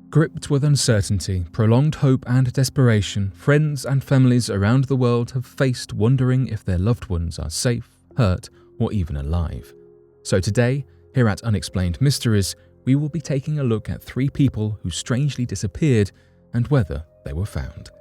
Gripped with uncertainty, prolonged hope and desperation, friends and families around the world have faced wondering if their loved ones are safe, hurt, or even alive. So today, here at Unexplained Mysteries, we will be taking a look at 3 people who strangely disappeared and whether they were found.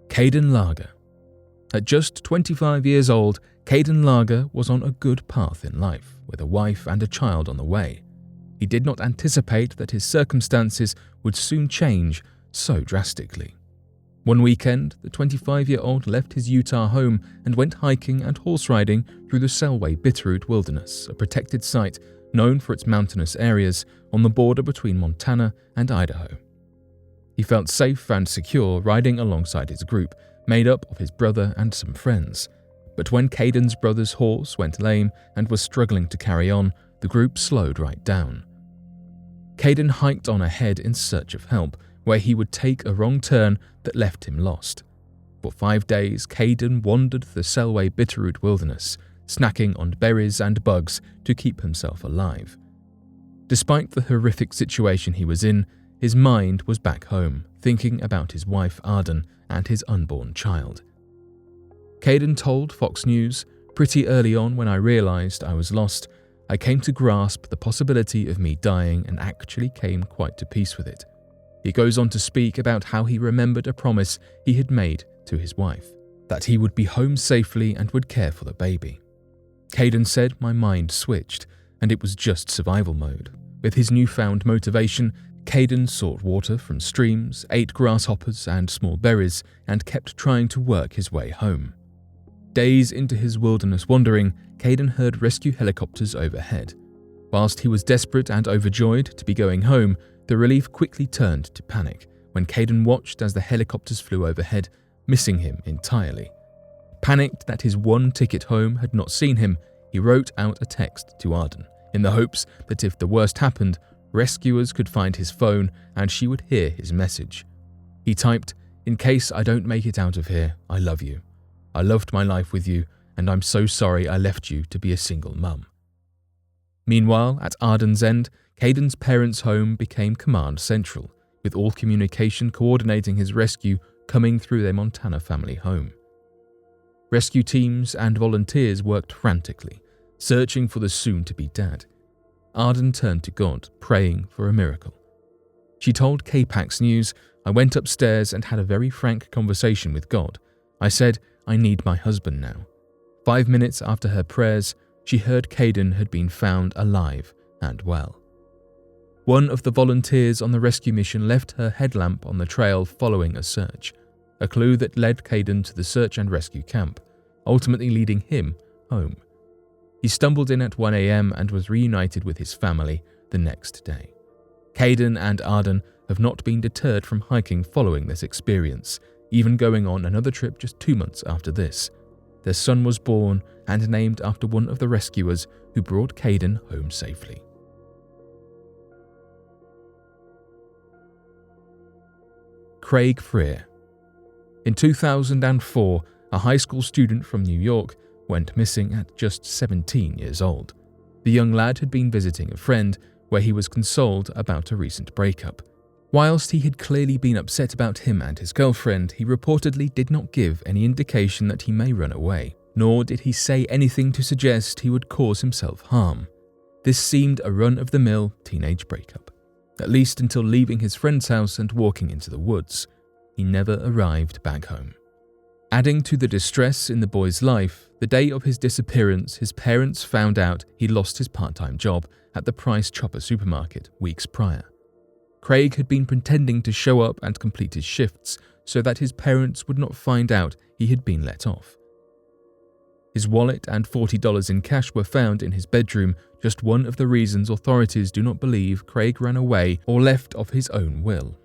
Kaden Lager. At just 25 years old, Kaden Lager was on a good path in life, with a wife and a child on the way. He did not anticipate that his circumstances would soon change so drastically. One weekend, the 25-year-old left his Utah home and went hiking and horse riding through the Selway Bitterroot Wilderness, a protected site known for its mountainous areas on the border between Montana and Idaho. He felt safe and secure riding alongside his group, made up of his brother and some friends. But when Kaden's brother's horse went lame and was struggling to carry on, the group slowed right down. Kaden hiked on ahead in search of help, where he would take a wrong turn that left him lost. For 5 days, Kaden wandered the Selway Bitterroot Wilderness, snacking on berries and bugs to keep himself alive. Despite the horrific situation he was in, his mind was back home, thinking about his wife Arden and his unborn child. Kaden told Fox News, "Pretty early on when I realized I was lost, I came to grasp the possibility of me dying and actually came quite to peace with it." He goes on to speak about how he remembered a promise he had made to his wife, that he would be home safely and would care for the baby. Kaden said, "My mind switched, and it was just survival mode." With his newfound motivation, Kaden sought water from streams, ate grasshoppers and small berries, and kept trying to work his way home. Days into his wilderness wandering, Kaden heard rescue helicopters overhead. Whilst he was desperate and overjoyed to be going home, the relief quickly turned to panic when Kaden watched as the helicopters flew overhead, missing him entirely. Panicked that his one ticket home had not seen him, he wrote out a text to Arden, in the hopes that if the worst happened, rescuers could find his phone and she would hear his message. He typed, "In case I don't make it out of here, I love you. I loved my life with you, and I'm so sorry I left you to be a single mum." Meanwhile, at Arden's end, Kaden's parents' home became command central, with all communication coordinating his rescue coming through their Montana family home. Rescue teams and volunteers worked frantically, searching for the soon-to-be dad. Arden turned to God, praying for a miracle. She told KPAX News, "I went upstairs and had a very frank conversation with God. I said, I need my husband now." 5 minutes after her prayers, she heard Kaden had been found alive and well. One of the volunteers on the rescue mission left her headlamp on the trail following a search, a clue that led Kaden to the search and rescue camp, ultimately leading him home. He stumbled in at 1 a.m. and was reunited with his family the next day. Kaden and Arden have not been deterred from hiking following this experience, even going on another trip just 2 months after this. Their son was born and named after one of the rescuers who brought Kaden home safely. Craig Freyr. In 2004, a high school student from New York went missing at just 17 years old. The young lad had been visiting a friend where he was consoled about a recent breakup. Whilst he had clearly been upset about him and his girlfriend, he reportedly did not give any indication that he may run away, nor did he say anything to suggest he would cause himself harm. This seemed a run-of-the-mill teenage breakup, at least until leaving his friend's house and walking into the woods. He never arrived back home. Adding to the distress in the boy's life, the day of his disappearance, his parents found out he lost his part-time job at the Price Chopper supermarket weeks prior. Craig had been pretending to show up and complete his shifts so that his parents would not find out he had been let off. His wallet and $40 in cash were found in his bedroom, just one of the reasons authorities do not believe Craig ran away or left of his own will.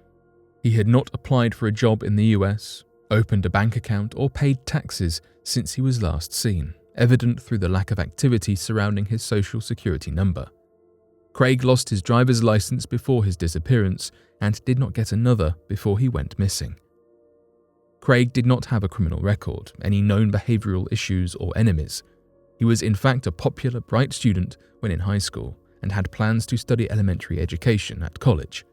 He had not applied for a job in the US, opened a bank account, or paid taxes since he was last seen, evident through the lack of activity surrounding his social security number. Craig lost his driver's license before his disappearance and did not get another before he went missing. Craig did not have a criminal record, any known behavioral issues or enemies. He was in fact a popular, bright student when in high school and had plans to study elementary education at college.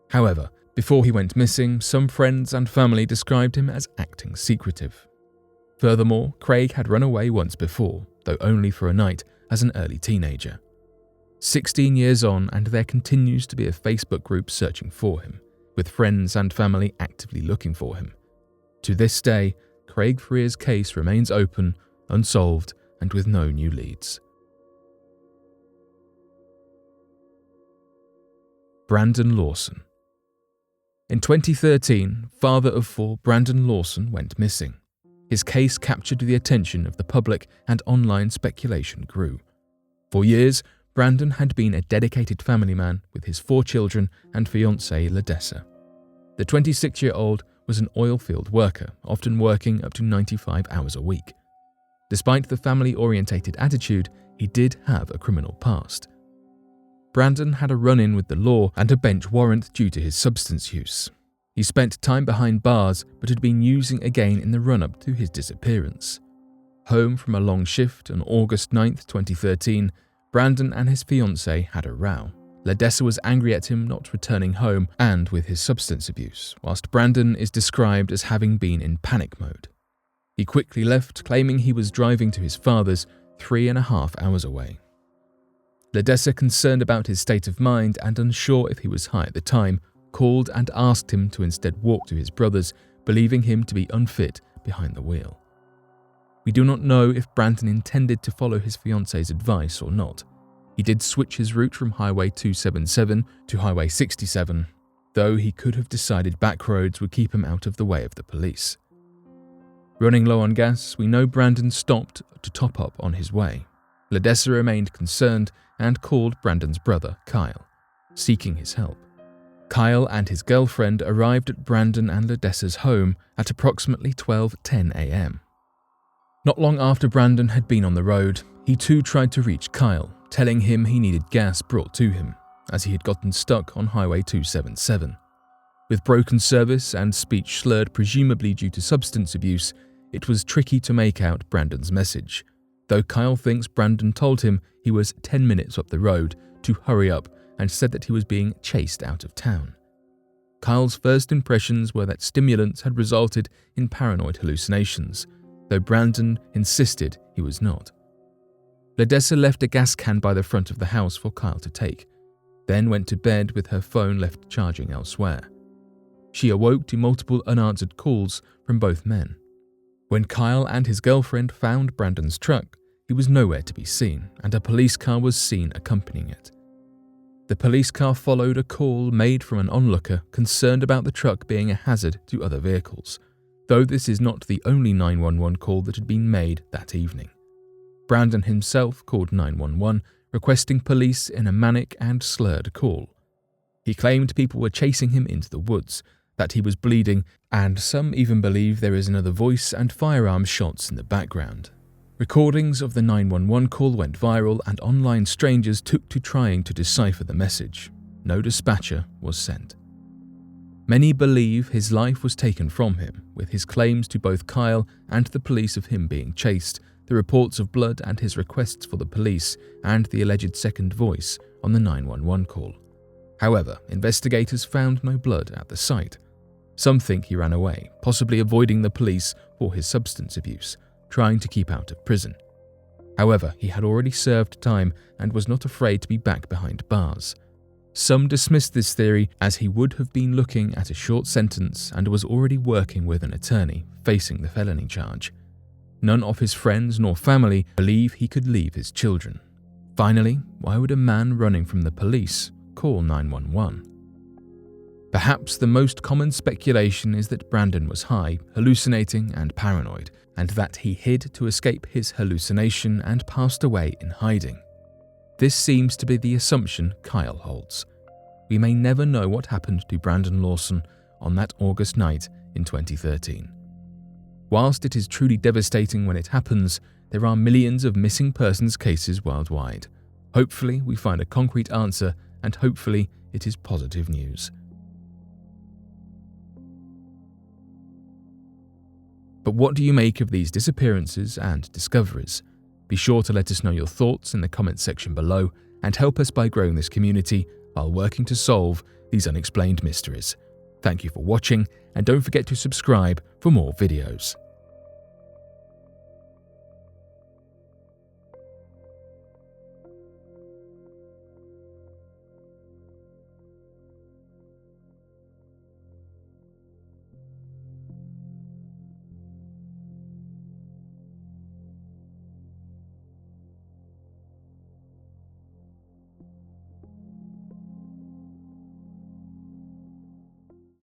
However, before he went missing, some friends and family described him as acting secretive. Furthermore, Craig had run away once before, though only for a night, as an early teenager. 16 years on, and there continues to be a Facebook group searching for him, with friends and family actively looking for him. To this day, Craig Freyr's case remains open, unsolved, and with no new leads. Brandon Lawson. In 2013, father of 4 Brandon Lawson went missing. His case captured the attention of the public and online speculation grew. For years, Brandon had been a dedicated family man with his 4 children and fiancée Ladessa. The 26-year-old was an oilfield worker, often working up to 95 hours a week. Despite the family-orientated attitude, he did have a criminal past. Brandon had a run-in with the law and a bench warrant due to his substance use. He spent time behind bars but had been using again in the run-up to his disappearance. Home from a long shift on August 9, 2013, Brandon and his fiancée had a row. Ladessa was angry at him not returning home and with his substance abuse, whilst Brandon is described as having been in panic mode. He quickly left, claiming he was driving to his father's 3.5 hours away. Ladessa, concerned about his state of mind and unsure if he was high at the time, called and asked him to instead walk to his brother's, believing him to be unfit behind the wheel. We do not know if Brandon intended to follow his fiancée's advice or not. He did switch his route from Highway 277 to Highway 67, though he could have decided back roads would keep him out of the way of the police. Running low on gas, we know Brandon stopped to top up on his way. Ladessa remained concerned and called Brandon's brother, Kyle, seeking his help. Kyle and his girlfriend arrived at Brandon and Ladessa's home at approximately 12:10 a.m. Not long after Brandon had been on the road, he too tried to reach Kyle, telling him he needed gas brought to him, as he had gotten stuck on Highway 277. With broken service and speech slurred presumably due to substance abuse, it was tricky to make out Brandon's message, though Kyle thinks Brandon told him he was 10 minutes up the road to hurry up and said that he was being chased out of town. Kyle's first impressions were that stimulants had resulted in paranoid hallucinations, though Brandon insisted he was not. Ladessa left a gas can by the front of the house for Kyle to take, then went to bed with her phone left charging elsewhere. She awoke to multiple unanswered calls from both men. When Kyle and his girlfriend found Brandon's truck, he was nowhere to be seen, and a police car was seen accompanying it. The police car followed a call made from an onlooker concerned about the truck being a hazard to other vehicles, though this is not the only 911 call that had been made that evening. Brandon himself called 911, requesting police in a manic and slurred call. He claimed people were chasing him into the woods, that he was bleeding, and some even believe there is another voice and firearm shots in the background. Recordings of the 911 call went viral and online strangers took to trying to decipher the message. No dispatcher was sent. Many believe his life was taken from him, with his claims to both Kyle and the police of him being chased, the reports of blood and his requests for the police, and the alleged second voice on the 911 call. However, investigators found no blood at the site. Some think he ran away, possibly avoiding the police for his substance abuse, trying to keep out of prison. However, he had already served time and was not afraid to be back behind bars. Some dismissed this theory as he would have been looking at a short sentence and was already working with an attorney facing the felony charge. None of his friends nor family believe he could leave his children. Finally, why would a man running from the police call 911? Perhaps the most common speculation is that Brandon was high, hallucinating and paranoid, and that he hid to escape his hallucination and passed away in hiding. This seems to be the assumption Kyle holds. We may never know what happened to Brandon Lawson on that August night in 2013. Whilst it is truly devastating when it happens, there are millions of missing persons cases worldwide. Hopefully we find a concrete answer, and hopefully it is positive news. But what do you make of these disappearances and discoveries? Be sure to let us know your thoughts in the comments section below and help us by growing this community while working to solve these unexplained mysteries. Thank you for watching, and don't forget to subscribe for more videos.